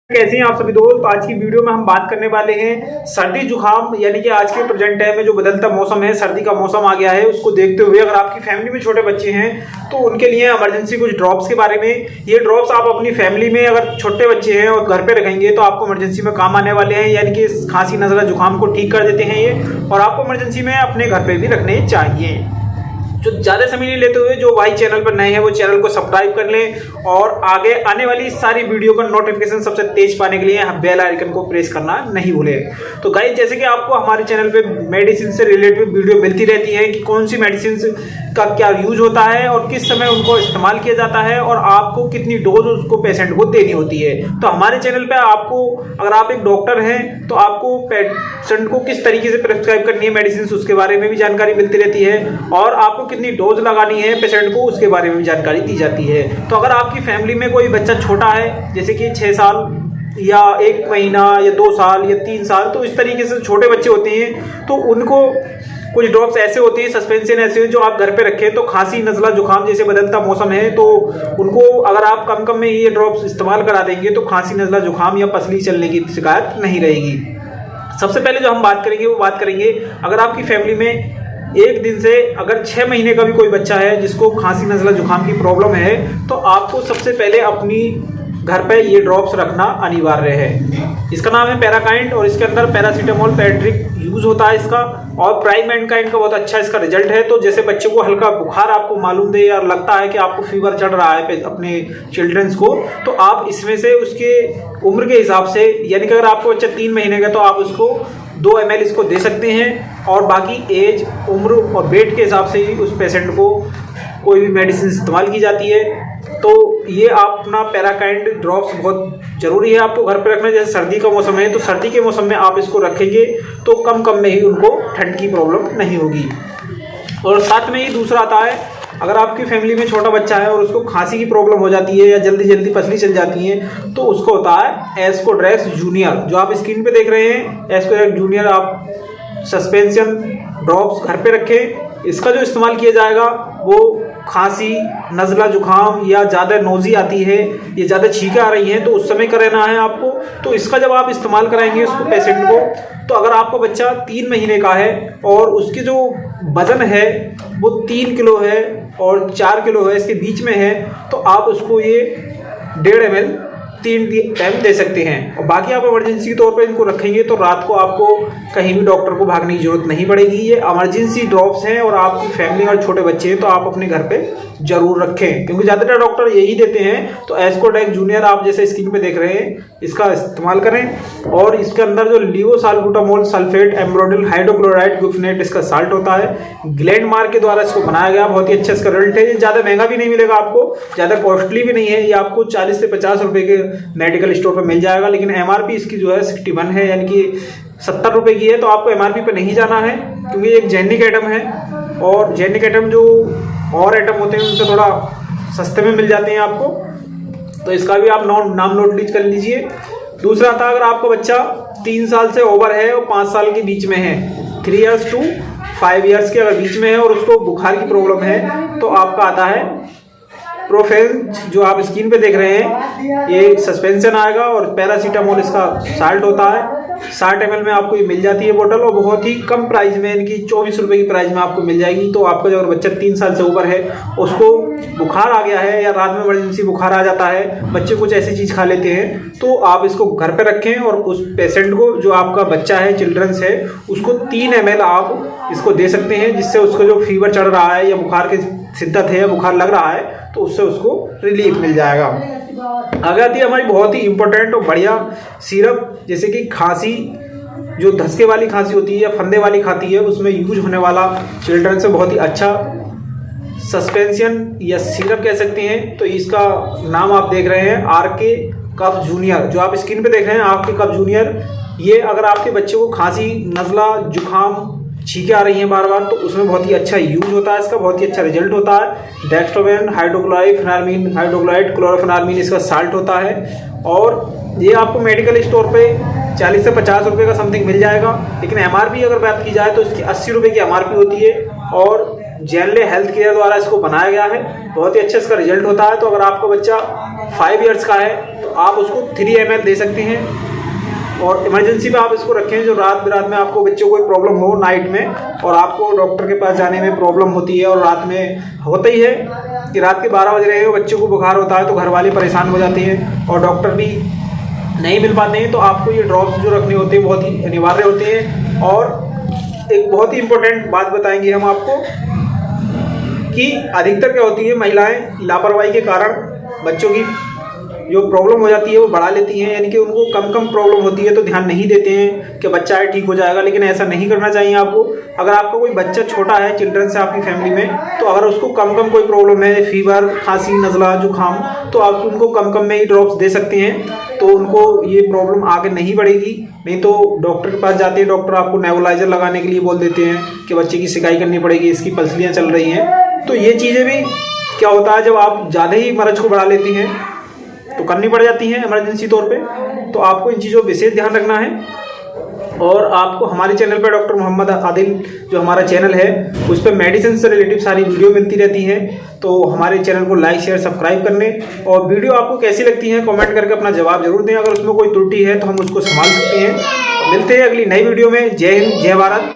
कैसे हैं आप सभी दोस्त। आज की वीडियो में हम बात करने वाले हैं सर्दी जुकाम, यानी कि आज के प्रेजेंट टाइम में जो बदलता मौसम है, सर्दी का मौसम आ गया है, उसको देखते हुए अगर आपकी फैमिली में छोटे बच्चे हैं तो उनके लिए इमरजेंसी कुछ ड्रॉप्स के बारे में। ये ड्रॉप्स आप अपनी फैमिली में अगर छोटे बच्चे हैं और घर पे रखेंगे तो आपको इमरजेंसी में काम आने वाले हैं, यानी कि खांसी नजला जुकाम को ठीक कर देते हैं ये, और आपको इमरजेंसी में अपने घर पे भी रखने चाहिए। जो ज़्यादा समय नहीं लेते हुए जो भाई चैनल पर नए हैं वो चैनल को सब्सक्राइब कर लें और आगे आने वाली सारी वीडियो का नोटिफिकेशन सबसे तेज पाने के लिए बेल आइकन को प्रेस करना नहीं भूलें। तो गाइस, जैसे कि आपको हमारे चैनल पे मेडिसिन से रिलेटेड वीडियो मिलती रहती है कि कौन सी मेडिसिन का क्या यूज होता है और किस समय उनको इस्तेमाल किया जाता है और आपको कितनी डोज उसको पेशेंट को देनी होती है। तो हमारे चैनल पर आपको, अगर आप एक डॉक्टर हैं तो आपको पेशेंट को किस तरीके से प्रिस्क्राइब करनी है मेडिसिन, उसके बारे में भी जानकारी मिलती रहती है और आपको कितनी डोज लगानी है पेशेंट को उसके बारे में भी जानकारी दी जाती है। तो अगर आपकी फैमिली में कोई बच्चा छोटा है, जैसे कि 6 साल या 1 महीना या 2 साल या 3 साल, तो इस तरीके से छोटे बच्चे होते हैं तो उनको कुछ ड्रॉप्स ऐसे होते हैं, सस्पेंशन ऐसे हैं जो आप घर पे रखें तो खांसी नजला जुकाम जैसे बदलता मौसम है तो उनको अगर आप कम में ये ड्रॉप्स इस्तेमाल करा देंगे तो खांसी नजला जुकाम या पसली चलने की शिकायत नहीं रहेगी। सबसे पहले जो हम बात करेंगे वो बात करेंगे, अगर आपकी फैमिली में एक दिन से अगर 6 महीने का भी कोई बच्चा है जिसको खांसी नजला जुकाम की प्रॉब्लम है तो आपको सबसे पहले अपनी घर पे ये ड्रॉप्स रखना अनिवार्य है। इसका नाम है पैराकाइंड और इसके अंदर पैरासीटामोल पैड्रिक यूज होता है इसका, और प्राइम मैनकाइंड का बहुत अच्छा इसका रिजल्ट है। तो जैसे बच्चे को हल्का बुखार आपको मालूम दे या लगता है कि आपको फीवर चढ़ रहा है अपने चिल्ड्रंस को, तो आप इसमें से उसके उम्र के हिसाब से, यानी कि अगर आपको बच्चा 3 महीने का तो आप उसको 2 ml इसको दे सकते हैं और बाकी एज, उम्र और वेट के हिसाब से ही उस पेशेंट को कोई भी मेडिसिन इस्तेमाल की जाती है। तो ये आप अपना पैराकाइंड ड्रॉप्स बहुत ज़रूरी है आपको घर पे रखना। जैसे सर्दी का मौसम है तो सर्दी के मौसम में आप इसको रखेंगे तो कम में ही उनको ठंड की प्रॉब्लम नहीं होगी। और साथ में ही दूसरा आता है, अगर आपकी फैमिली में छोटा बच्चा है और उसको खांसी की प्रॉब्लम हो जाती है या जल्दी पसली चल जाती है तो उसको होता है एस्कोड्रेक्स जूनियर, जो आप स्क्रीन पे देख रहे हैं। एस्कोड्रेक्स जूनियर आप सस्पेंशन ड्रॉप्स घर पे रखें। इसका जो इस्तेमाल किया जाएगा वो खांसी नज़ला जुकाम या ज़्यादा नोज़ी आती है या ज़्यादा छींकें आ रही हैं तो उस समय कराना है आपको। तो इसका जब आप इस्तेमाल कराएंगे उसको पेशेंट को, तो अगर आपका बच्चा 3 महीने का है और उसकी जो वजन है वो 3 किलो है और 4 किलो है, इसके बीच में है, तो आप उसको ये 1.5 ml 3 टाइम दे सकते हैं। और बाकी आप इमरजेंसी के तौर पर इनको रखेंगे तो रात को आपको कहीं भी डॉक्टर को भागने की जरूरत नहीं पड़ेगी। ये इमरजेंसी ड्रॉप्स हैं और आपकी फैमिली और छोटे बच्चे हैं तो आप अपने घर पे जरूर रखें, क्योंकि ज़्यादातर डॉक्टर यही देते हैं। तो एस्कोडेक्स जूनियर आप जैसे स्क्रीन पे देख रहे हैं इसका इस्तेमाल करें। और इसके अंदर जो लिवोसाल्बुटामोल सल्फेट एम्ब्रोडिल हाइड्रोक्लोराइड ग्लूफिनेट इसका साल्ट होता है, ग्लैंड मार्क के द्वारा इसको बनाया गया, बहुत ही अच्छा इसका रिजल्ट है। ये ज़्यादा महंगा भी नहीं मिलेगा आपको, ज़्यादा कॉस्टली भी नहीं है, ये आपको 40 से 50 रुपए के मेडिकल स्टोर पर मिल जाएगा। लेकिन एमआरपी इसकी जो है 61 है, यानी कि 70 रुपए की है। तो आपको एमआरपी पे नहीं जाना है क्योंकि ये एक जेनिक आइटम है और जेनिक आइटम जो और आइटम होते हैं उनसे थोड़ा सस्ते में मिल जाते हैं आपको। तो इसका भी आप नाम नोट कर लीजिए। दूसरा था, अगर आपका बच्चा 3 साल से ओवर है और 5 साल के बीच में है, 3 इयर्स टू 5 इयर्स के अगर बीच में है और उसको बुखार की प्रॉब्लम है तो आपका आता है प्रोफेन, जो आप स्क्रीन पे देख रहे हैं। ये सस्पेंशन आएगा और पैरासीटामोल इसका साल्ट होता है। 60 ml में आपको ये मिल जाती है बोतल और बहुत ही कम प्राइस में, इनकी 24 रुपए की प्राइस में आपको मिल जाएगी। तो आपका जो बच्चा 3 साल से ऊपर है उसको बुखार आ गया है या रात में इमरजेंसी बुखार आ जाता है, बच्चे कुछ ऐसी चीज़ खा लेते हैं, तो आप इसको घर पे रखें और उस पेशेंट को, जो आपका बच्चा है चिल्ड्रंस है, उसको 3 ml आप इसको दे सकते हैं, जिससे उसको जो फीवर चढ़ रहा है या बुखार की शिद्दत है या बुखार लग रहा है तो उससे उसको रिलीफ मिल जाएगा। आगे आती है हमारी बहुत ही इंपॉर्टेंट और बढ़िया सिरप, जैसे कि खांसी, जो धसके वाली खांसी होती है या फंदे वाली खाती है, उसमें यूज होने वाला चिल्ड्रन से बहुत ही अच्छा सस्पेंशन या सिरप कह सकते हैं। तो इसका नाम आप देख रहे हैं आरके कफ जूनियर, जो आप स्क्रीन पे देख रहे हैं आरके कफ जूनियर। ये अगर आपके बच्चे को खांसी नज़ला जुकाम छींकें आ रही हैं बार तो उसमें बहुत ही अच्छा यूज होता है, इसका बहुत ही अच्छा रिजल्ट होता है। डेक्स्ट्रोवेन हाइड्रोक्लोराइड फिनार्मिन हाइड्रोक्लोराइड क्लोरोफेनार्मिन इसका साल्ट होता है और ये आपको मेडिकल स्टोर पे 40 से 50 रुपए का समथिंग मिल जाएगा। लेकिन एमआरपी अगर बात की जाए तो इसकी 80 रुपए की एमआरपी होती है और जैनले हेल्थ केयर द्वारा इसको बनाया गया है। बहुत ही अच्छा इसका रिजल्ट होता है। तो अगर आपका बच्चा 5 इयर्स का है तो आप उसको 3 ml दे सकते हैं, और इमरजेंसी में आप इसको रखें जो रात बिरात में आपको बच्चों को कोई प्रॉब्लम हो नाइट में, और आपको डॉक्टर के पास जाने में प्रॉब्लम होती है, और रात में होता ही है कि रात के 12 बज रहे हैं, बच्चों को बुखार होता है तो घर वाले परेशान हो जाते हैं और डॉक्टर भी नहीं मिल पाते हैं, तो आपको ये ड्रॉप्स जो रखने होते हैं बहुत ही अनिवार्य होते हैं। और एक बहुत ही इम्पोर्टेंट बात बताएंगे हम आपको कि अधिकतर क्या होती है, महिलाएं लापरवाही के कारण बच्चों की जो प्रॉब्लम हो जाती है वो बढ़ा लेती हैं, यानी कि उनको कम प्रॉब्लम होती है तो ध्यान नहीं देते हैं कि बच्चा है ठीक हो जाएगा, लेकिन ऐसा नहीं करना चाहिए आपको। अगर आपका कोई बच्चा छोटा है, चिल्ड्रन से आपकी फैमिली में, तो अगर उसको कम कोई प्रॉब्लम है, फीवर, खांसी, नज़ला, जुकाम, तो आप उनको कम में ही ड्रॉप्स दे सकते हैं, तो उनको ये प्रॉब्लम आगे नहीं बढ़ेगी। नहीं तो डॉक्टर के पास जाते हैं, डॉक्टर आपको नेबुलाइजर लगाने के लिए बोल देते हैं कि बच्चे की सिकाई करनी पड़ेगी, इसकी पसलियाँ चल रही हैं। तो ये चीज़ें भी क्या होता है, जब आप ज़्यादा ही मर्ज को बढ़ा लेती हैं तो करनी पड़ जाती हैं इमरजेंसी तौर पे। तो आपको इन चीज़ों पर विशेष ध्यान रखना है। और आपको हमारे चैनल पर डॉक्टर मोहम्मद आदिल जो हमारा चैनल है उस पर मेडिसिन से रिलेटिव सारी वीडियो मिलती रहती है। तो हमारे चैनल को लाइक, शेयर, सब्सक्राइब करने, और वीडियो आपको कैसी लगती है कमेंट करके अपना जवाब जरूर दें। अगर उसमें कोई त्रुटि है तो हम उसको संभाल सकते हैं। मिलते हैं अगली नई वीडियो में। जय हिंद, जय भारत।